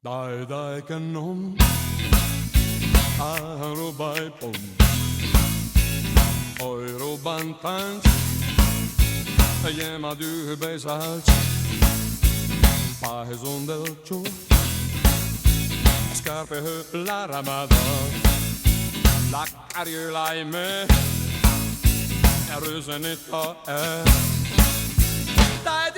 dai canon, arobai pom, euroban tánc, jem a dühbe zács, pályázon del csó, scarpe la ramada, la carriera me, rözenit a dai